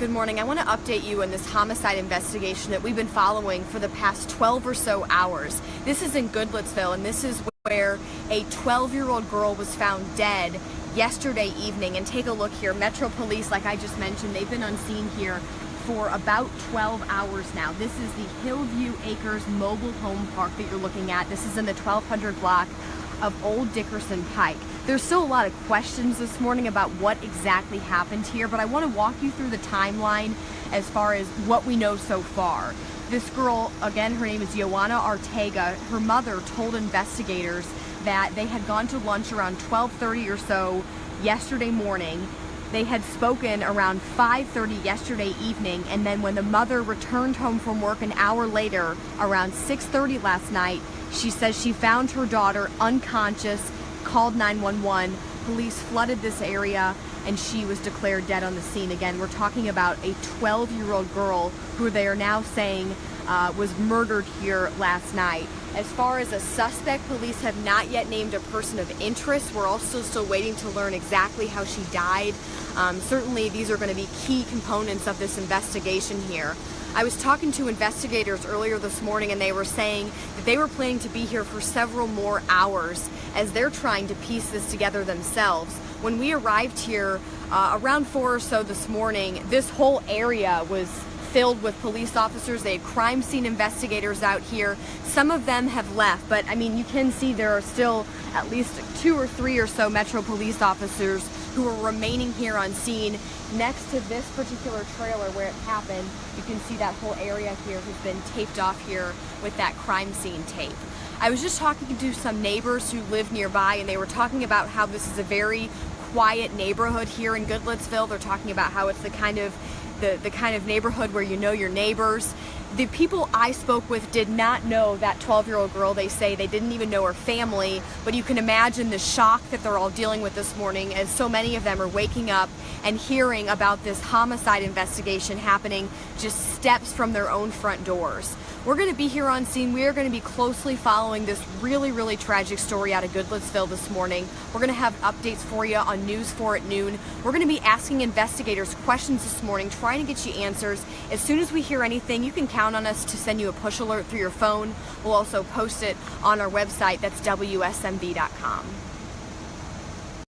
Good morning. I want to update you on this homicide investigation that we've been following for the past 12 or so hours. This is in Goodlettsville, and this is where a 12-year-old girl was found dead yesterday evening. And take a look here. Metro Police, like I just mentioned, they've been on scene here for about 12 hours now. This is the Hillview Acres mobile home park that you're looking at. This is in the 1200 block of Old Dickerson Pike. There's still a lot of questions this morning about what exactly happened here, but I want to walk you through the timeline as far as what we know so far. This girl, again, her name is Joanna Ortega. Her mother told investigators that they had gone to lunch around 12:30 or so yesterday morning. They had spoken around 5:30 yesterday evening, and then when the mother returned home from work an hour later, around 6:30 last night, she says she found her daughter unconscious, called 911. Police flooded this area, and she was declared dead on the scene. Again, we're talking about a 12-year-old girl who they are now saying was murdered here last night. As far as a suspect, police have not yet named a person of interest. We're also still waiting to learn exactly how she died. Certainly, these are going to be key components of this investigation here. I was talking to investigators earlier this morning, and they were saying that they were planning to be here for several more hours as they're trying to piece this together themselves. When we arrived here around 4 or so this morning, this whole area was filled with police officers. They had crime scene investigators out here. Some of them have left, but I mean, you can see there are still at least 2 or 3 or so Metro police officers who are remaining here on scene. Next to this particular trailer where it happened, you can see that whole area here has been taped off here with that crime scene tape. I was just talking to some neighbors who live nearby, and they were talking about how this is a very quiet neighborhood here in Goodlettsville. They're talking about how it's the kind of neighborhood where you know your neighbors. The people I spoke with did not know that 12-year-old girl. They say they didn't even know her family, but you can imagine the shock that they're all dealing with this morning, as so many of them are waking up and hearing about this homicide investigation happening just steps from their own front doors. We're going to be here on scene. We are going to be closely following this really, really tragic story out of Goodlettsville this morning. We're going to have updates for you on News 4 at noon. We're going to be asking investigators questions this morning, trying to get you answers. As soon as we hear anything, you can count on us to send you a push alert through your phone. We'll also post it on our website. That's WSMV.com.